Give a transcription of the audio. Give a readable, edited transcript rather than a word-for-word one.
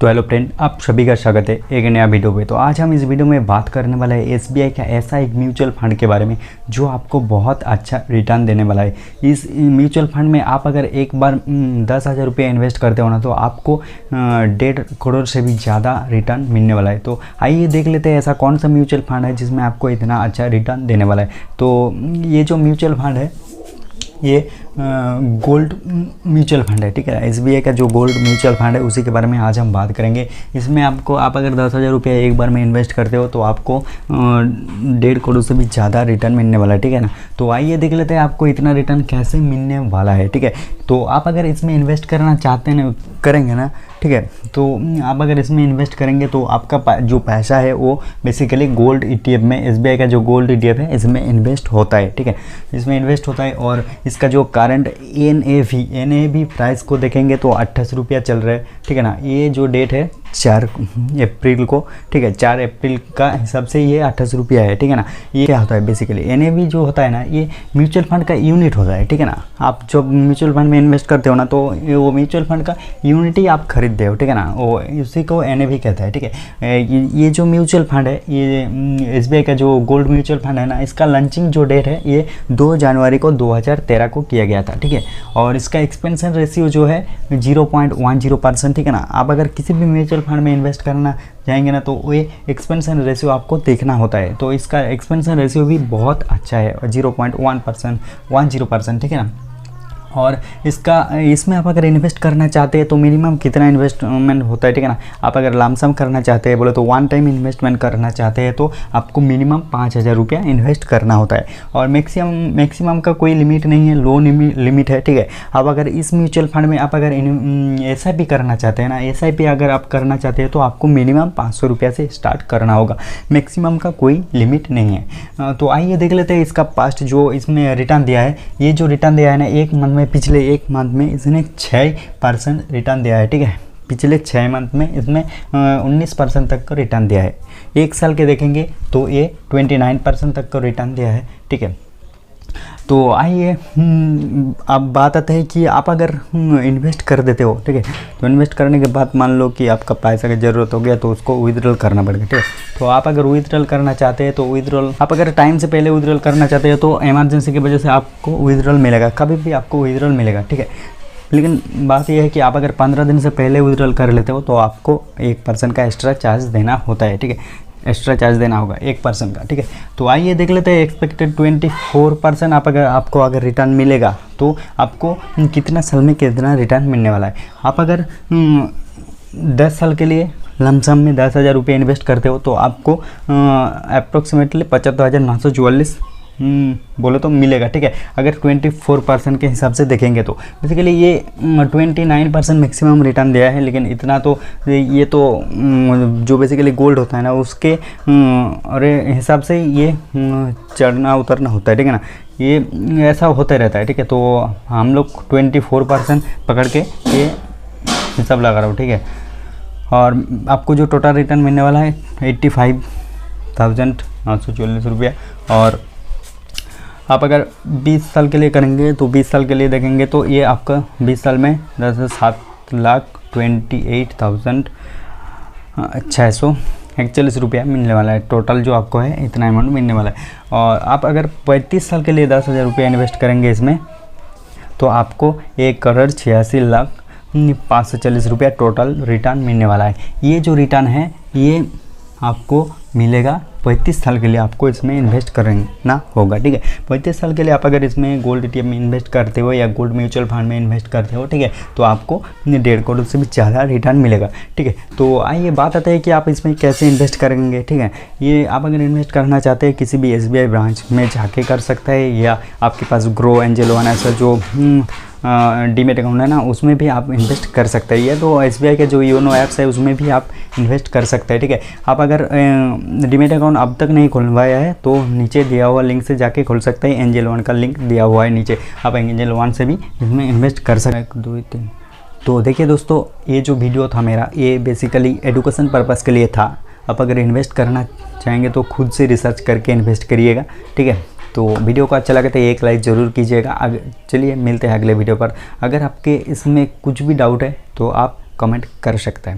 तो hello friend, आप सभी का स्वागत है एक नया वीडियो पे। तो आज हम इस वीडियो में बात करने वाला है एसबीआई का ऐसा एक म्यूचुअल फंड के बारे में जो आपको बहुत अच्छा रिटर्न देने वाला है। इस म्यूचुअल फंड में आप अगर एक बार 10,000 रुपये इन्वेस्ट करते हो ना तो आपको 1.5 करोड़ से भी ज़्यादा रिटर्न मिलने वाला है। तो आइए देख लेते हैं ऐसा कौन सा म्यूचुअल फंड है जिसमें आपको इतना अच्छा रिटर्न देने वाला है। तो ये जो म्यूचुअल फंड है ये गोल्ड म्यूचुअल फंड है, ठीक है। एसबीआई का जो गोल्ड म्यूचुअल फंड है उसी के बारे में आज हम बात करेंगे। इसमें आप अगर 10,000 रुपये एक बार में इन्वेस्ट करते हो तो आपको 1.5 करोड़ से भी ज़्यादा रिटर्न मिलने वाला है, ठीक है ना। तो आइए देख लेते हैं आपको इतना रिटर्न कैसे मिलने वाला है, ठीक है। तो आप अगर इसमें इन्वेस्ट करना चाहते हैं करेंगे ना, ठीक है, तो आप अगर इसमें इन्वेस्ट करेंगे तो आपका जो पैसा है वो बेसिकली गोल्ड ETF में, एसबीआई का जो गोल्ड ETF है इसमें इन्वेस्ट होता है, ठीक है। इसमें इन्वेस्ट होता है और इसका जो करंट NAV प्राइस को देखेंगे तो 28 रुपया चल रहा है, ठीक है ना। ये जो डेट है 4 अप्रैल को, ठीक है, 4 अप्रैल का हिसाब से ये 28 रुपया है, ठीक है ना। ये क्या होता है बेसिकली NAV जो होता है ना, ये म्यूचुअल फंड का यूनिट होता है, ठीक है ना। आप जब म्यूचुअल फंड में इन्वेस्ट करते हो ना तो वो म्यूचुअल फंड का यूनिट ही आप खरीदते हो, ठीक है ना। वो उसी को NAV कहता है, ठीक है। ये जो म्यूचुअल फंड है, ये SBI का जो गोल्ड म्यूचुअल फंड है ना, इसका लॉन्चिंग जो डेट है ये 2 जनवरी को 2013 को किया गया था, ठीक है। और इसका एक्सपेंशन रेशियो जो है 0.10%, ठीक है ना। आप अगर किसी भी म्यूचुअल फंड में इन्वेस्ट करना जाएंगे ना तो ये एक्सपेंशन रेशियो आपको देखना होता है। तो इसका एक्सपेंशन रेशियो भी बहुत अच्छा है, 0.10%, ठीक है ना। और इसमें आप अगर इन्वेस्ट करना चाहते हैं तो मिनिमम कितना इन्वेस्टमेंट होता है, ठीक है ना। आप अगर लमसम करना चाहते हैं बोले तो वन टाइम इन्वेस्टमेंट करना चाहते हैं तो आपको मिनिमम 5,000 रुपया इन्वेस्ट करना होता है। और मैक्सिमम का कोई लिमिट नहीं है, लो लिमिट है, ठीक है। आप अगर इस म्यूचुअल फंड में आप अगर SIP करना चाहते हैं ना, SIP अगर आप करना चाहते हैं तो आपको मिनिमम 500 रुपया से स्टार्ट करना होगा, मैक्सिमम का कोई लिमिट नहीं है। तो आइए देख लेते हैं इसका पास्ट जो इसमें रिटर्न दिया है। ये जो रिटर्न दिया है ना, एक मंथ में, पिछले एक मंथ में इसने 6% रिटर्न दिया है, ठीक है। पिछले 6 मंथ में इसमें 19% तक का रिटर्न दिया है। एक साल के देखेंगे तो ये 29% तक का रिटर्न दिया है, ठीक है। तो आइए अब बात आती है कि आप अगर इन्वेस्ट कर देते हो, ठीक है, तो इन्वेस्ट करने के बाद मान लो कि आपका पैसा की ज़रूरत हो गया तो उसको विथड्रॉल करना पड़ेगा, ठीक है। तो आप अगर विथड्रॉल करना चाहते हैं तो विथड्रॉल आप अगर टाइम से पहले विथड्रॉल करना चाहते हैं तो इमरजेंसी की वजह से आपको विथड्रॉल मिलेगा, कभी भी आपको विथड्रॉल मिलेगा, ठीक है। लेकिन बात यह है कि आप अगर 15 दिन से पहले विथड्रॉल कर लेते हो तो आपको 1% का एक्स्ट्रा चार्ज देना होता है, ठीक है। एक्स्ट्रा चार्ज देना होगा 1% का, ठीक है। तो आइए देख लेते हैं एक्सपेक्टेड 24% आपको अगर रिटर्न मिलेगा तो आपको कितना साल में कितना रिटर्न मिलने वाला है। आप अगर 10 साल के लिए लमसम में 10,000 रुपये इन्वेस्ट करते हो तो आपको अप्रोक्सीमेटली 75,944 बोले तो मिलेगा, ठीक है। अगर 24% के हिसाब से देखेंगे तो बेसिकली ये 29% मैक्सिमम रिटर्न दिया है। लेकिन इतना तो ये तो जो बेसिकली गोल्ड होता है ना उसके हिसाब से ये चढ़ना उतरना होता है, ठीक है ना। ये ऐसा होता रहता है, ठीक है। तो हम लोग 24% पकड़ के ये हिसाब लगा रहा हूँ, ठीक है। और आपको जो टोटल रिटर्न मिलने वाला है 85,944 रुपया। और आप अगर 20 साल के लिए करेंगे तो 20 साल के लिए देखेंगे तो ये आपका 20 साल में 7,28,641 रुपया मिलने वाला है। टोटल जो आपको है इतना अमाउंट मिलने वाला है। और आप अगर 35 साल के लिए 10,000 रुपया इन्वेस्ट करेंगे इसमें तो आपको 1,86,540 रुपया टोटल रिटर्न मिलने वाला है। ये जो रिटर्न है ये आपको मिलेगा 35 साल के लिए, आपको इसमें इन्वेस्ट करना होगा, ठीक है। 35 साल के लिए आप अगर इसमें गोल्ड ETF में इन्वेस्ट करते हो या गोल्ड म्यूचुअल फंड में इन्वेस्ट करते हो, ठीक है, तो आपको 1.5 करोड़ से भी ज़्यादा रिटर्न मिलेगा, ठीक है। तो आइए बात आती है कि आप इसमें कैसे इन्वेस्ट करेंगे, ठीक है। ये आप अगर इन्वेस्ट करना चाहते हैं किसी भी SBI ब्रांच में जाके कर सकता है, या आपके पास ग्रो, एंजल वन ऐसा जो डीमेट अकाउंट है ना उसमें भी आप इन्वेस्ट कर सकते हैं। ये तो SBI के जो योनो ऐप्स है उसमें भी आप इन्वेस्ट कर सकते हैं, ठीक है। आप अगर डीमेट अकाउंट अब तक नहीं खुलवाया है तो नीचे दिया हुआ लिंक से जाके खोल सकते हैं। एंजल वन का लिंक दिया हुआ है नीचे, आप एंजल वन से भी इसमें इन्वेस्ट कर सकते हैं। 1 2 3 तो देखिए दोस्तों, ये जो वीडियो था मेरा ये बेसिकली एजुकेशन पर्पज़ के लिए था। आप अगर इन्वेस्ट करना चाहेंगे तो खुद से रिसर्च करके इन्वेस्ट करिएगा, ठीक है। तो वीडियो को अच्छा लगे तो एक लाइक ज़रूर कीजिएगा। चलिए मिलते हैं अगले वीडियो पर। अगर आपके इसमें कुछ भी डाउट है तो आप कमेंट कर सकते हैं।